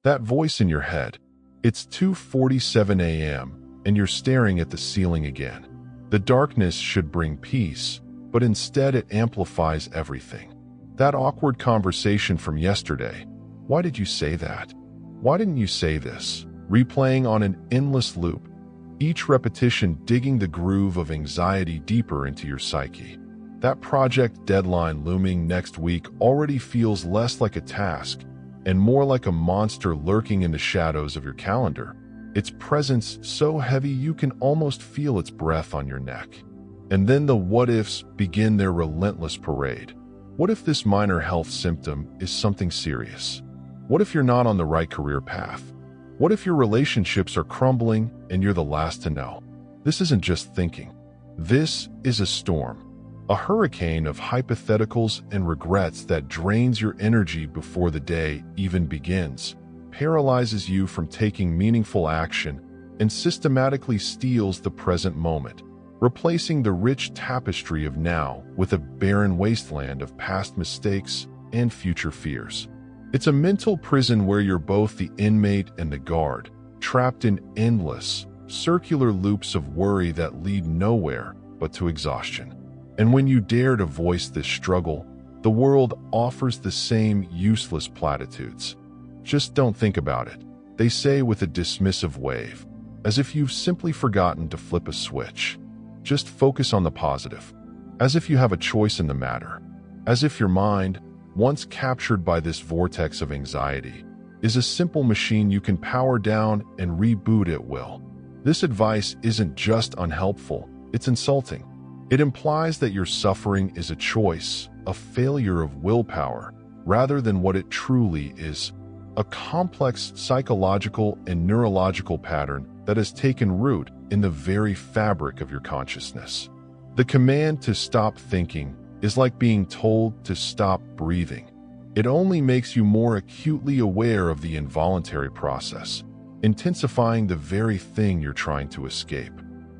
That voice in your head. It's 2:47 a.m., and you're staring at the ceiling again. The darkness should bring peace, but instead it amplifies everything. That awkward conversation from yesterday. Why did you say that? Why didn't you say this? Replaying on an endless loop, each repetition digging the groove of anxiety deeper into your psyche. That project deadline looming next week already feels less like a task and more like a monster lurking in the shadows of your calendar. Its presence so heavy you can almost feel its breath on your neck. And then the what-ifs begin their relentless parade. What if this minor health symptom is something serious? What if you're not on the right career path? What if your relationships are crumbling and you're the last to know? This isn't just thinking. This is a storm. A hurricane of hypotheticals and regrets that drains your energy before the day even begins, paralyzes you from taking meaningful action, and systematically steals the present moment, replacing the rich tapestry of now with a barren wasteland of past mistakes and future fears. It's a mental prison where you're both the inmate and the guard, trapped in endless, circular loops of worry that lead nowhere but to exhaustion. And when you dare to voice this struggle, the world offers the same useless platitudes. Just don't think about it, they say with a dismissive wave, as if you've simply forgotten to flip a switch. Just focus on the positive, as if you have a choice in the matter, as if your mind, once captured by this vortex of anxiety, is a simple machine you can power down and reboot at will. This advice isn't just unhelpful, it's insulting. It implies that your suffering is a choice, a failure of willpower, rather than what it truly is, a complex psychological and neurological pattern that has taken root in the very fabric of your consciousness. The command to stop thinking is like being told to stop breathing. It only makes you more acutely aware of the involuntary process, intensifying the very thing you're trying to escape.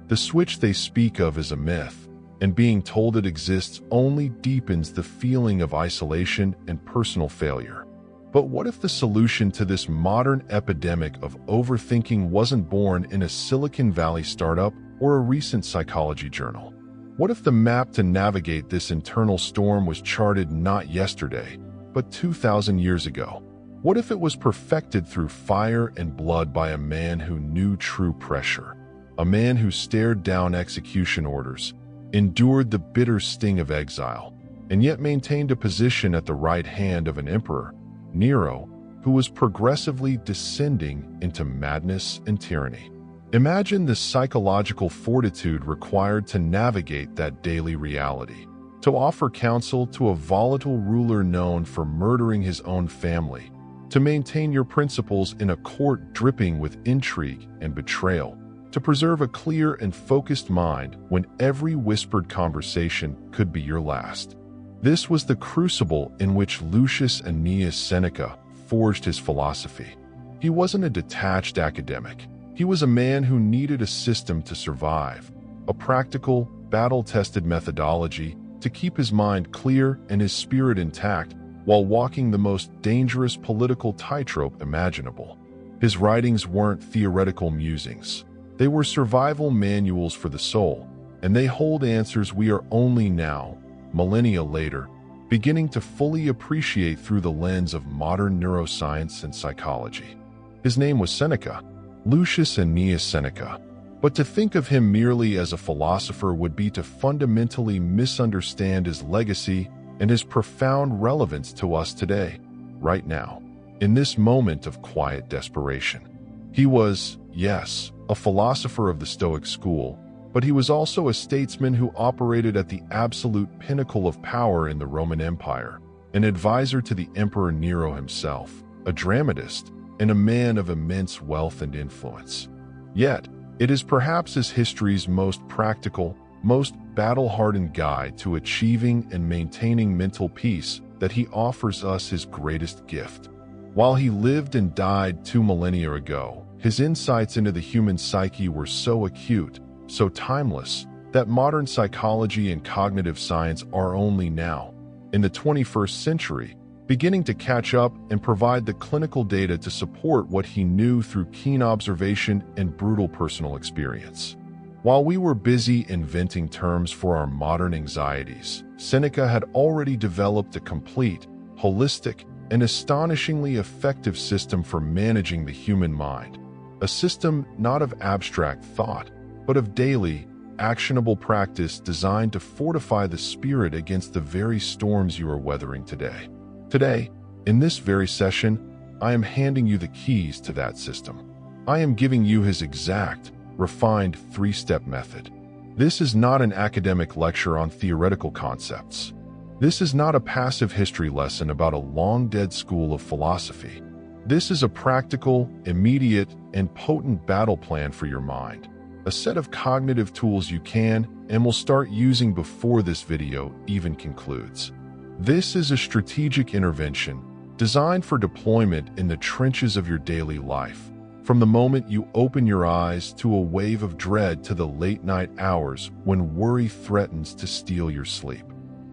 The switch they speak of is a myth, and being told it exists only deepens the feeling of isolation and personal failure. But what if the solution to this modern epidemic of overthinking wasn't born in a Silicon Valley startup or a recent psychology journal? What if the map to navigate this internal storm was charted not yesterday, but 2,000 years ago? What if it was perfected through fire and blood by a man who knew true pressure, a man who stared down execution orders, endured the bitter sting of exile, and yet maintained a position at the right hand of an emperor, Nero, who was progressively descending into madness and tyranny? Imagine the psychological fortitude required to navigate that daily reality, to offer counsel to a volatile ruler known for murdering his own family, to maintain your principles in a court dripping with intrigue and betrayal, to preserve a clear and focused mind when every whispered conversation could be your last. This was the crucible in which Lucius Aeneas Seneca forged his philosophy. He wasn't a detached academic. He was a man who needed a system to survive, a practical, battle-tested methodology to keep his mind clear and his spirit intact while walking the most dangerous political tightrope imaginable. His writings weren't theoretical musings. They were survival manuals for the soul, and they hold answers we are only now, millennia later, beginning to fully appreciate through the lens of modern neuroscience and psychology. His name was Seneca, Lucius Aeneas Seneca, but to think of him merely as a philosopher would be to fundamentally misunderstand his legacy and his profound relevance to us today, right now, in this moment of quiet desperation. He was, yes, a philosopher of the Stoic school, but he was also a statesman who operated at the absolute pinnacle of power in the Roman Empire, an advisor to the Emperor Nero himself, a dramatist, and a man of immense wealth and influence. Yet, it is perhaps his history's most practical, most battle-hardened guide to achieving and maintaining mental peace that he offers us his greatest gift. While he lived and died 2 millennia ago, his insights into the human psyche were so acute, so timeless, that modern psychology and cognitive science are only now, in the 21st century, beginning to catch up and provide the clinical data to support what he knew through keen observation and brutal personal experience. While we were busy inventing terms for our modern anxieties, Seneca had already developed a complete, holistic, and astonishingly effective system for managing the human mind. A system not of abstract thought, but of daily, actionable practice designed to fortify the spirit against the very storms you are weathering today. Today, in this very session, I am handing you the keys to that system. I am giving you his exact, refined three-step method. This is not an academic lecture on theoretical concepts. This is not a passive history lesson about a long-dead school of philosophy. This is a practical, immediate, and potent battle plan for your mind. A set of cognitive tools you can and will start using before this video even concludes. This is a strategic intervention designed for deployment in the trenches of your daily life, from the moment you open your eyes to a wave of dread to the late-night hours when worry threatens to steal your sleep.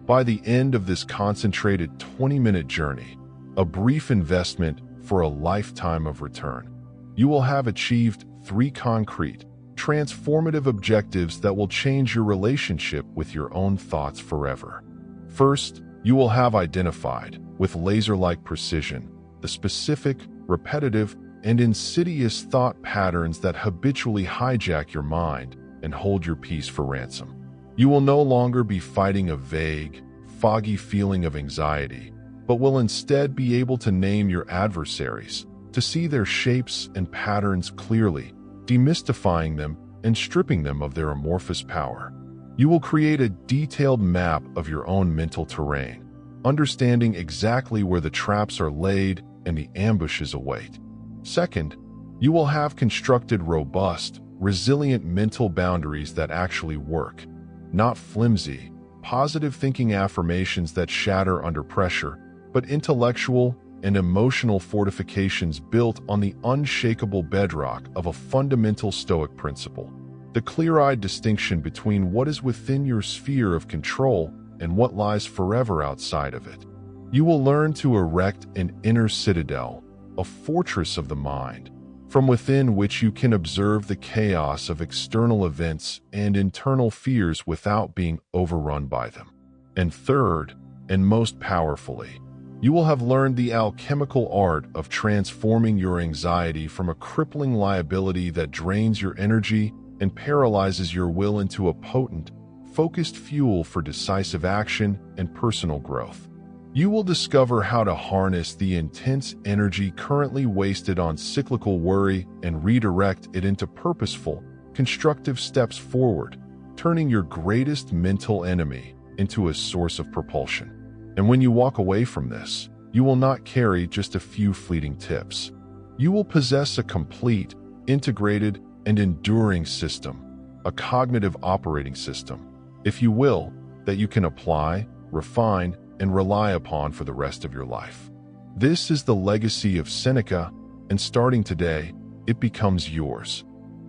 By the end of this concentrated 20-minute journey, a brief investment for a lifetime of return, you will have achieved 3 concrete, transformative objectives that will change your relationship with your own thoughts forever. First, you will have identified, with laser-like precision, the specific, repetitive, and insidious thought patterns that habitually hijack your mind and hold your peace for ransom. You will no longer be fighting a vague, foggy feeling of anxiety, but will instead be able to name your adversaries, to see their shapes and patterns clearly, demystifying them and stripping them of their amorphous power. You will create a detailed map of your own mental terrain, understanding exactly where the traps are laid and the ambushes await. Second, you will have constructed robust, resilient mental boundaries that actually work, not flimsy, positive thinking affirmations that shatter under pressure, but intellectual and emotional fortifications built on the unshakable bedrock of a fundamental Stoic principle: the clear-eyed distinction between what is within your sphere of control and what lies forever outside of it. You will learn to erect an inner citadel, a fortress of the mind, from within which you can observe the chaos of external events and internal fears without being overrun by them. And third, and most powerfully, you will have learned the alchemical art of transforming your anxiety from a crippling liability that drains your energy and paralyzes your will into a potent, focused fuel for decisive action and personal growth. You will discover how to harness the intense energy currently wasted on cyclical worry and redirect it into purposeful, constructive steps forward, turning your greatest mental enemy into a source of propulsion. And when you walk away from this, you will not carry just a few fleeting tips. You will possess a complete, integrated, and enduring system, a cognitive operating system, if you will, that you can apply, refine, and rely upon for the rest of your life. This is the legacy of Seneca, and starting today, it becomes yours.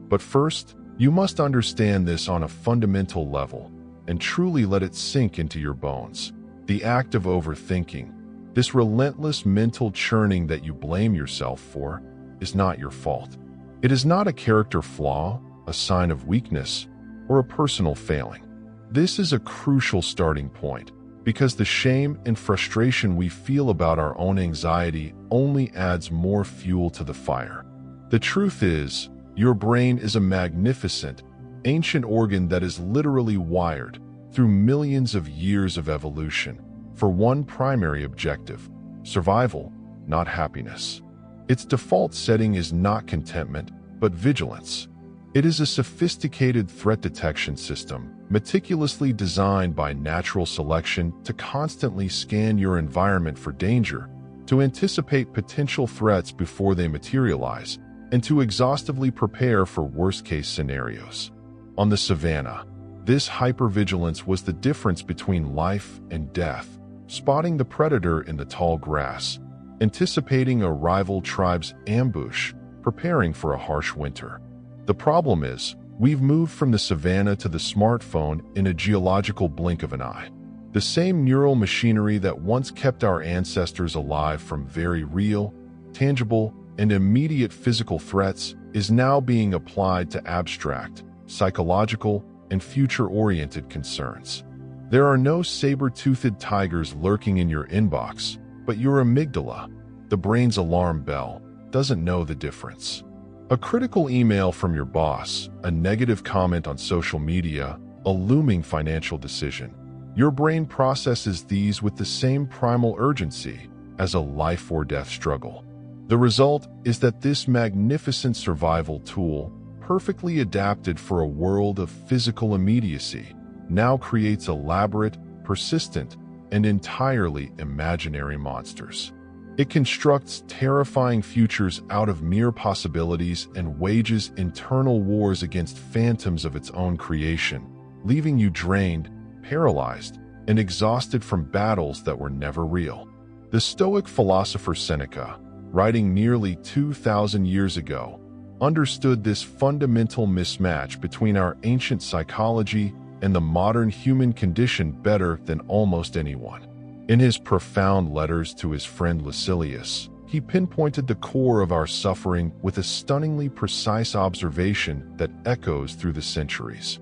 But first, you must understand this on a fundamental level and truly let it sink into your bones. The act of overthinking, this relentless mental churning that you blame yourself for, is not your fault. It is not a character flaw, a sign of weakness, or a personal failing. This is a crucial starting point, because the shame and frustration we feel about our own anxiety only adds more fuel to the fire. The truth is, your brain is a magnificent, ancient organ that is literally wired, through millions of years of evolution, for one primary objective: survival, not happiness. Its default setting is not contentment, but vigilance. It is a sophisticated threat detection system, meticulously designed by natural selection to constantly scan your environment for danger, to anticipate potential threats before they materialize, and to exhaustively prepare for worst-case scenarios. On the savannah, this hypervigilance was the difference between life and death, spotting the predator in the tall grass, anticipating a rival tribe's ambush, preparing for a harsh winter. The problem is, we've moved from the savannah to the smartphone in a geological blink of an eye. The same neural machinery that once kept our ancestors alive from very real, tangible, and immediate physical threats is now being applied to abstract, psychological, and future-oriented concerns. There are no saber-toothed tigers lurking in your inbox, but your amygdala, the brain's alarm bell, doesn't know the difference. A critical email from your boss, a negative comment on social media, a looming financial decision. Your brain processes these with the same primal urgency as a life-or-death struggle. The result is that this magnificent survival tool, perfectly adapted for a world of physical immediacy, now creates elaborate, persistent, and entirely imaginary monsters. It constructs terrifying futures out of mere possibilities and wages internal wars against phantoms of its own creation, leaving you drained, paralyzed, and exhausted from battles that were never real. The Stoic philosopher Seneca, writing nearly 2,000 years ago, understood this fundamental mismatch between our ancient psychology and the modern human condition better than almost anyone. In his profound letters to his friend Lucilius, he pinpointed the core of our suffering with a stunningly precise observation that echoes through the centuries.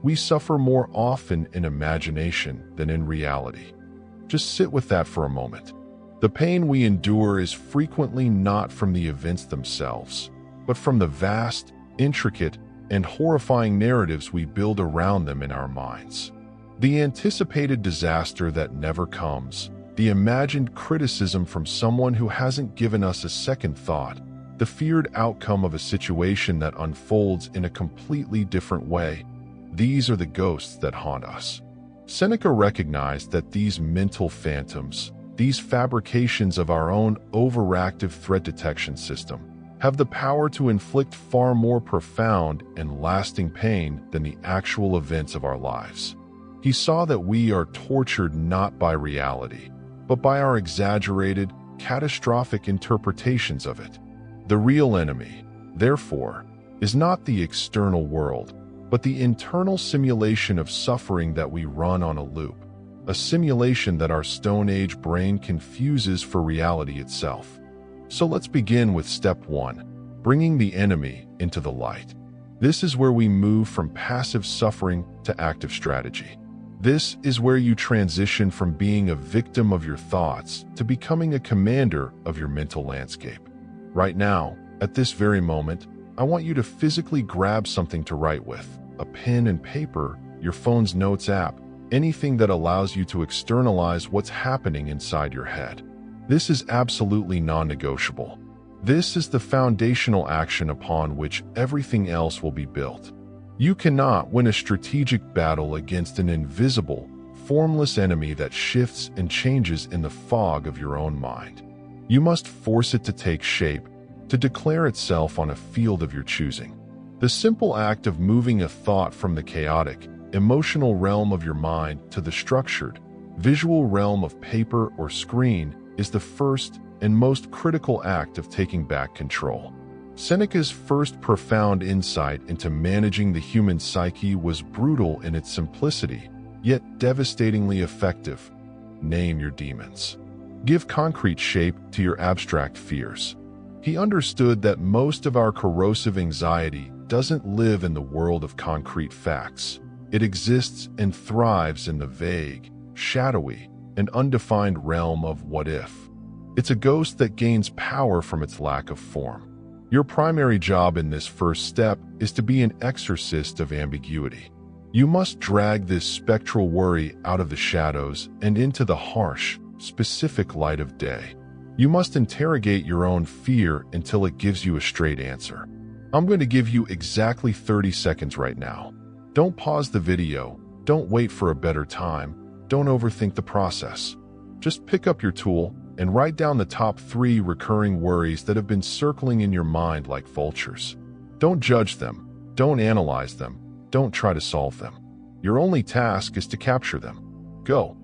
We suffer more often in imagination than in reality. Just sit with that for a moment. The pain we endure is frequently not from the events themselves, but from the vast, intricate, and horrifying narratives we build around them in our minds. The anticipated disaster that never comes, the imagined criticism from someone who hasn't given us a second thought, the feared outcome of a situation that unfolds in a completely different way. These are the ghosts that haunt us. Seneca recognized that these mental phantoms, these fabrications of our own overactive threat detection system, have the power to inflict far more profound and lasting pain than the actual events of our lives. He saw that we are tortured not by reality, but by our exaggerated, catastrophic interpretations of it. The real enemy, therefore, is not the external world, but the internal simulation of suffering that we run on a loop, a simulation that our Stone Age brain confuses for reality itself. So let's begin with step 1, bringing the enemy into the light. This is where we move from passive suffering to active strategy. This is where you transition from being a victim of your thoughts to becoming a commander of your mental landscape. Right now, at this very moment, I want you to physically grab something to write with, a pen and paper, your phone's notes app, anything that allows you to externalize what's happening inside your head. This is absolutely non-negotiable. This is the foundational action upon which everything else will be built. You cannot win a strategic battle against an invisible, formless enemy that shifts and changes in the fog of your own mind. You must force it to take shape, to declare itself on a field of your choosing. The simple act of moving a thought from the chaotic, emotional realm of your mind to the structured, visual realm of paper or screen is the first and most critical act of taking back control. Seneca's first profound insight into managing the human psyche was brutal in its simplicity, yet devastatingly effective. Name your demons. Give concrete shape to your abstract fears. He understood that most of our corrosive anxiety doesn't live in the world of concrete facts. It exists and thrives in the vague, shadowy, and undefined realm of what if. It's a ghost that gains power from its lack of form. Your primary job in this first step is to be an exorcist of ambiguity. You must drag this spectral worry out of the shadows and into the harsh, specific light of day. You must interrogate your own fear until it gives you a straight answer. I'm going to give you exactly 30 seconds right now. Don't pause the video. Don't wait for a better time. Don't overthink the process. Just pick up your tool and write down the top 3 recurring worries that have been circling in your mind like vultures. Don't judge them. Don't analyze them. Don't try to solve them. Your only task is to capture them. Go.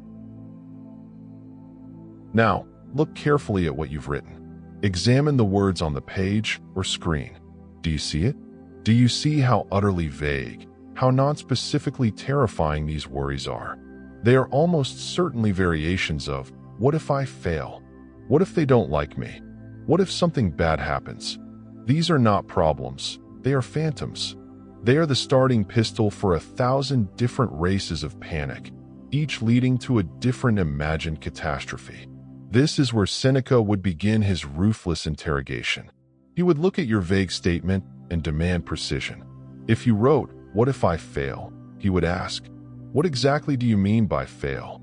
Now, look carefully at what you've written. Examine the words on the page or screen. Do you see it? Do you see how utterly vague, how non-specifically terrifying these worries are? They are almost certainly variations of, what if I fail? What if they don't like me? What if something bad happens? These are not problems, they are phantoms. They are the starting pistol for 1,000 different races of panic, each leading to a different imagined catastrophe. This is where Seneca would begin his ruthless interrogation. He would look at your vague statement and demand precision. If you wrote, "What if I fail?" he would ask, "What exactly do you mean by fail?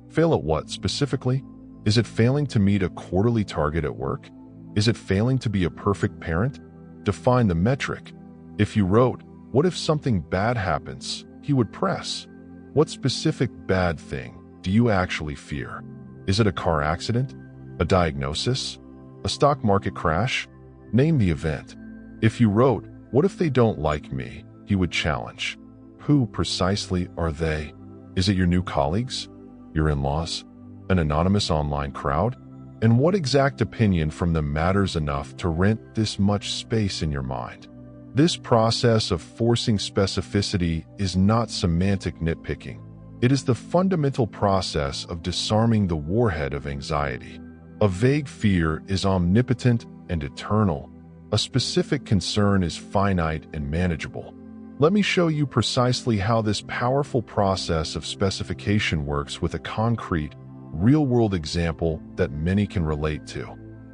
Fail at what specifically? Is it failing to meet a quarterly target at work? Is it failing to be a perfect parent? Define the metric." If you wrote, "What if something bad happens?" he would press, "What specific bad thing do you actually fear? Is it a car accident? A diagnosis? A stock market crash? Name the event." If you wrote, "What if they don't like me?" he would challenge, "Who precisely are they? Is it your new colleagues? Your in-laws? An anonymous online crowd? And what exact opinion from them matters enough to rent this much space in your mind?" This process of forcing specificity is not semantic nitpicking. It is the fundamental process of disarming the warhead of anxiety. A vague fear is omnipotent and eternal. A specific concern is finite and manageable. Let me show you precisely how this powerful process of specification works with a concrete, real-world example that many can relate to.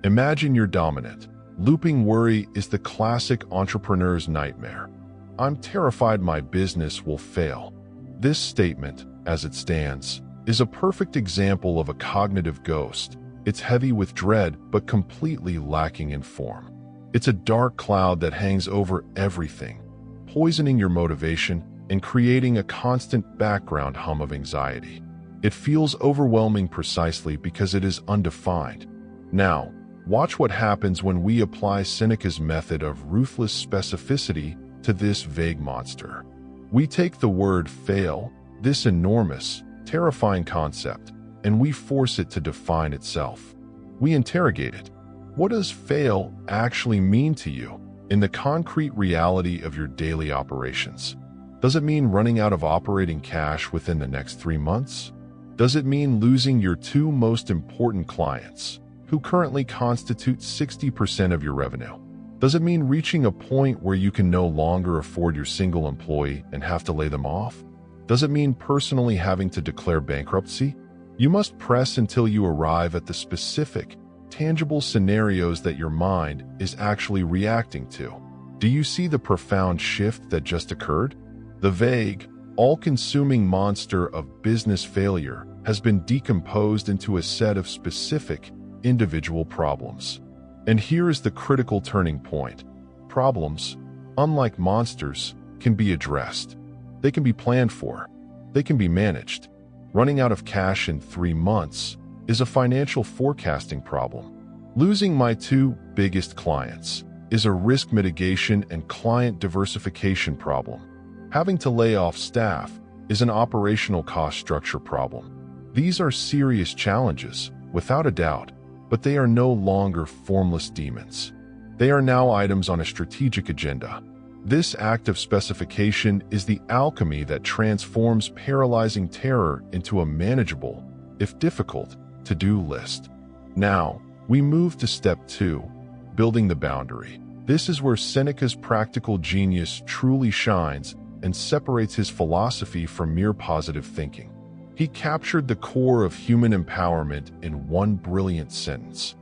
Imagine you're dominant. Looping worry is the classic entrepreneur's nightmare. "I'm terrified my business will fail." This statement, as it stands, is a perfect example of a cognitive ghost. It's heavy with dread, but completely lacking in form. It's a dark cloud that hangs over everything, poisoning your motivation and creating a constant background hum of anxiety. It feels overwhelming precisely because it is undefined. Now, watch what happens when we apply Seneca's method of ruthless specificity to this vague monster. We take the word fail, this enormous, terrifying concept, and we force it to define itself. We interrogate it. What does fail actually mean to you in the concrete reality of your daily operations? Does it mean running out of operating cash within the next 3 months? Does it mean losing your 2 most important clients, who currently constitute 60% of your revenue? Does it mean reaching a point where you can no longer afford your single employee and have to lay them off? Does it mean personally having to declare bankruptcy? You must press until you arrive at the specific, tangible scenarios that your mind is actually reacting to. Do you see the profound shift that just occurred? The vague, all-consuming monster of business failure has been decomposed into a set of specific, individual problems. And here is the critical turning point. Problems, unlike monsters, can be addressed. They can be planned for. They can be managed. Running out of cash in 3 months is a financial forecasting problem. Losing my 2 biggest clients is a risk mitigation and client diversification problem. Having to lay off staff is an operational cost structure problem. These are serious challenges, without a doubt, but they are no longer formless demons. They are now items on a strategic agenda. This act of specification is the alchemy that transforms paralyzing terror into a manageable, if difficult, to-do list. Now, we move to step 2, building the boundary. This is where Seneca's practical genius truly shines and separates his philosophy from mere positive thinking. He captured the core of human empowerment in one brilliant sentence.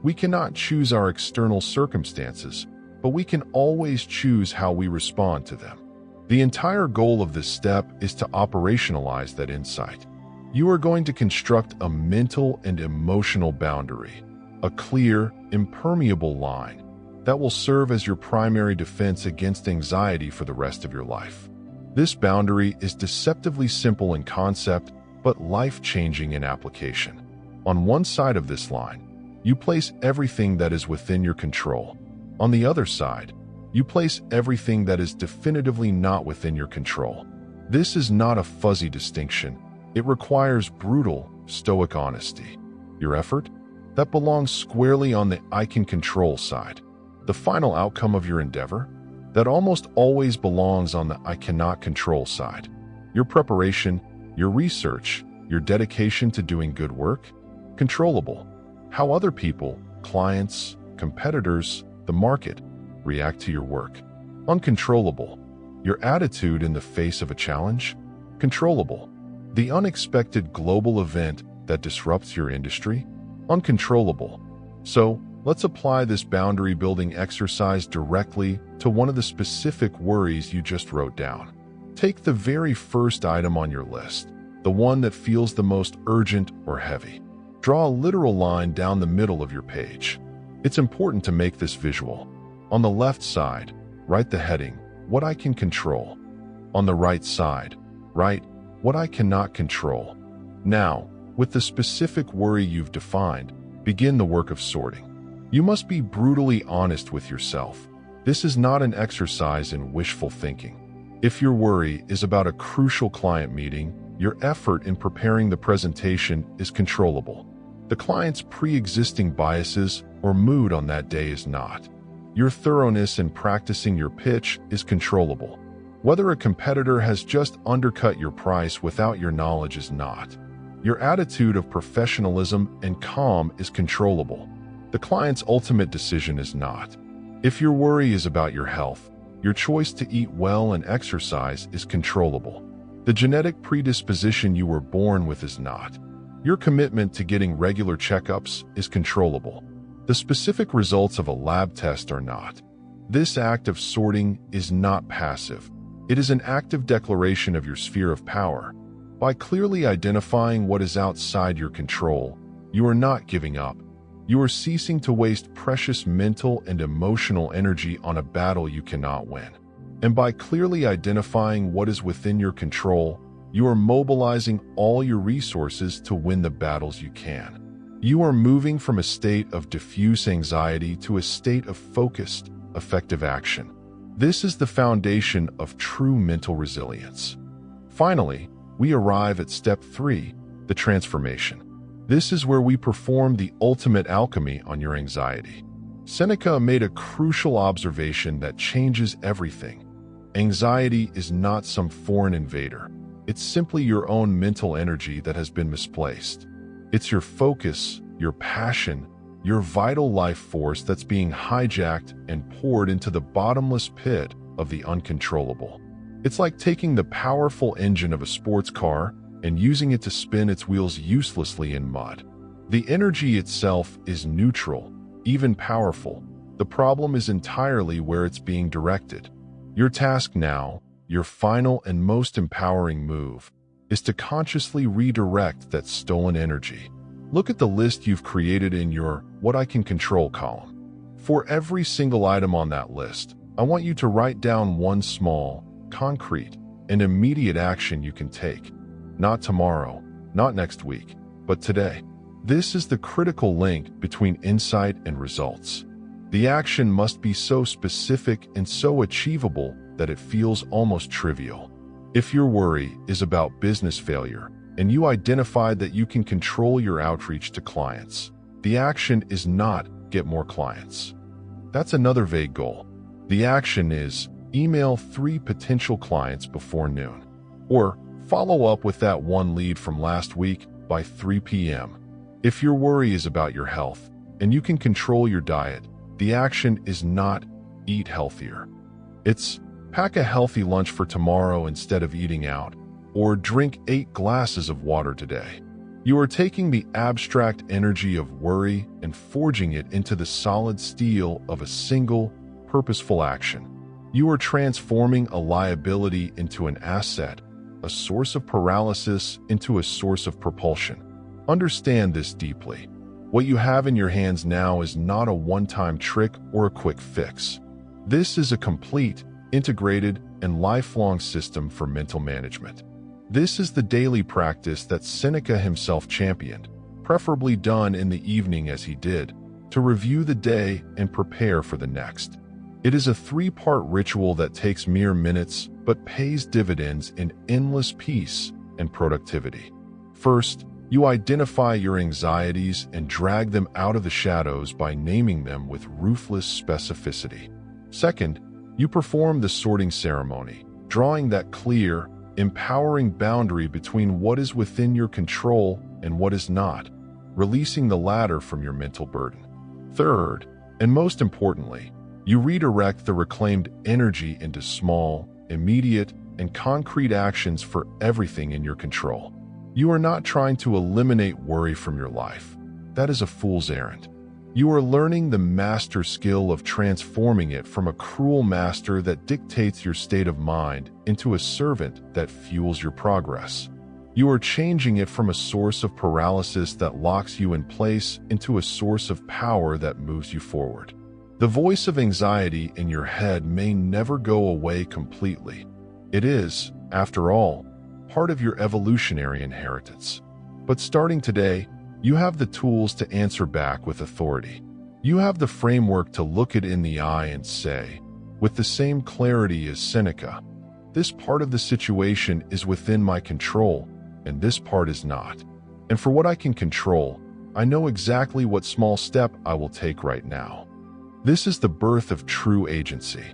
We cannot choose our external circumstances, but we can always choose how we respond to them. The entire goal of this step is to operationalize that insight. You are going to construct a mental and emotional boundary, a clear, impermeable line that will serve as your primary defense against anxiety for the rest of your life. This boundary is deceptively simple in concept, but life-changing in application. On one side of this line, you place everything that is within your control. On the other side, you place everything that is definitively not within your control. This is not a fuzzy distinction. It requires brutal, stoic honesty. Your effort? That belongs squarely on the I can control side. The final outcome of your endeavor? That almost always belongs on the I cannot control side. Your preparation, Your research, your dedication to doing good work? Controllable. How other people, clients, competitors, the market, react to your work? Uncontrollable. Your attitude in the face of a challenge? Controllable. The unexpected global event that disrupts your industry? Uncontrollable. So, let's apply this boundary-building exercise directly to one of the specific worries you just wrote down. Take the very first item on your list, the one that feels the most urgent or heavy. Draw a literal line down the middle of your page. It's important to make this visual. On the left side, write the heading, "What I can control." On the right side, write, "What I cannot control." Now, with the specific worry you've defined, begin the work of sorting. You must be brutally honest with yourself. This is not an exercise in wishful thinking. If your worry is about a crucial client meeting, your effort in preparing the presentation is controllable. The client's pre-existing biases or mood on that day is not. Your thoroughness in practicing your pitch is controllable. Whether a competitor has just undercut your price without your knowledge is not. Your attitude of professionalism and calm is controllable. The client's ultimate decision is not. If your worry is about your health, your choice to eat well and exercise is controllable. The genetic predisposition you were born with is not. Your commitment to getting regular checkups is controllable. The specific results of a lab test are not. This act of sorting is not passive. It is an active declaration of your sphere of power. By clearly identifying what is outside your control, you are not giving up. You are ceasing to waste precious mental and emotional energy on a battle you cannot win. And by clearly identifying what is within your control, you are mobilizing all your resources to win the battles you can. You are moving from a state of diffuse anxiety to a state of focused, effective action. This is the foundation of true mental resilience. Finally, we arrive at step 3, the transformation. This is where we perform the ultimate alchemy on your anxiety. Seneca made a crucial observation that changes everything. Anxiety is not some foreign invader. It's simply your own mental energy that has been misplaced. It's your focus, your passion, your vital life force that's being hijacked and poured into the bottomless pit of the uncontrollable. It's like taking the powerful engine of a sports car and using it to spin its wheels uselessly in mud. The energy itself is neutral, even powerful. The problem is entirely where it's being directed. Your task now, your final and most empowering move, is to consciously redirect that stolen energy. Look at the list you've created in your "What I Can Control" column. For every single item on that list, I want you to write down one small, concrete, and immediate action you can take. Not tomorrow, not next week, but today. This is the critical link between insight and results. The action must be so specific and so achievable that it feels almost trivial. If your worry is about business failure, and you identified that you can control your outreach to clients, the action is not get more clients. That's another vague goal. The action is email 3 potential clients before noon. Or follow up with that one lead from last week by 3 p.m. If your worry is about your health, and you can control your diet, the action is not eat healthier. It's pack a healthy lunch for tomorrow instead of eating out, or drink 8 glasses of water today. You are taking the abstract energy of worry and forging it into the solid steel of a single, purposeful action. You are transforming a liability into an asset, a source of paralysis into a source of propulsion. Understand this deeply. What you have in your hands now is not a one-time trick or a quick fix. This is a complete, integrated, and lifelong system for mental management. This is the daily practice that Seneca himself championed, preferably done in the evening as he did, to review the day and prepare for the next. It is a 3-part ritual that takes mere minutes but pays dividends in endless peace and productivity. First, you identify your anxieties and drag them out of the shadows by naming them with ruthless specificity. Second, you perform the sorting ceremony, drawing that clear, empowering boundary between what is within your control and what is not, releasing the latter from your mental burden. Third, and most importantly, you redirect the reclaimed energy into small, immediate, and concrete actions for everything in your control. You are not trying to eliminate worry from your life. That is a fool's errand. You are learning the master skill of transforming it from a cruel master that dictates your state of mind into a servant that fuels your progress. You are changing it from a source of paralysis that locks you in place into a source of power that moves you forward. The voice of anxiety in your head may never go away completely. It is, after all, part of your evolutionary inheritance. But starting today, you have the tools to answer back with authority. You have the framework to look it in the eye and say, with the same clarity as Seneca, this part of the situation is within my control, and this part is not. And for what I can control, I know exactly what small step I will take right now. This is the birth of true agency.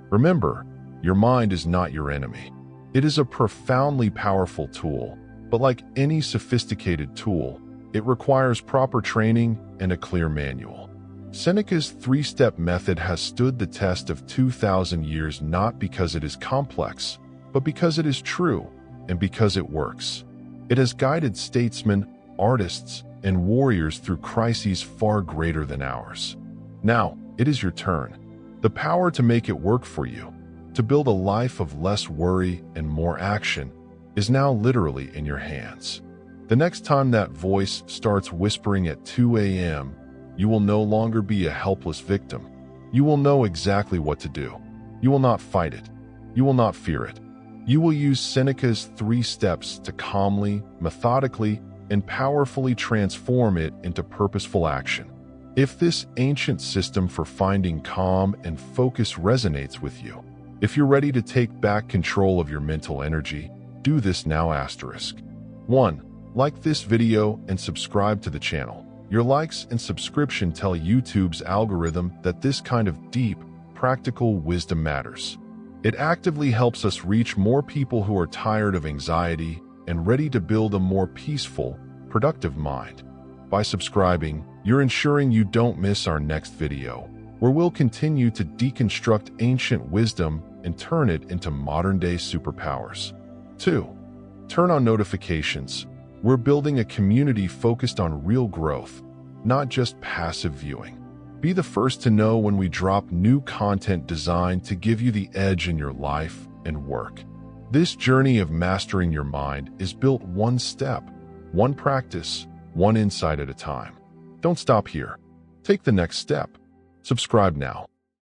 Remember, your mind is not your enemy. It is a profoundly powerful tool, but like any sophisticated tool, it requires proper training and a clear manual. Seneca's three-step method has stood the test of 2,000 years not because it is complex, but because it is true and because it works. It has guided statesmen, artists, and warriors through crises far greater than ours. Now, it is your turn. The power to make it work for you, to build a life of less worry and more action, is now literally in your hands. The next time that voice starts whispering at 2 a.m., you will no longer be a helpless victim. You will know exactly what to do. You will not fight it. You will not fear it. You will use Seneca's 3 steps to calmly, methodically, and powerfully transform it into purposeful action. If this ancient system for finding calm and focus resonates with you, if you're ready to take back control of your mental energy, do this now. 1. Like this video and subscribe to the channel. Your likes and subscription tell YouTube's algorithm that this kind of deep, practical wisdom matters. It actively helps us reach more people who are tired of anxiety and ready to build a more peaceful, productive mind. By subscribing, you're ensuring you don't miss our next video, where we'll continue to deconstruct ancient wisdom and turn it into modern-day superpowers. 2. Turn on notifications. We're building a community focused on real growth, not just passive viewing. Be the first to know when we drop new content designed to give you the edge in your life and work. This journey of mastering your mind is built one step, one practice, one insight at a time. Don't stop here. Take the next step. Subscribe now.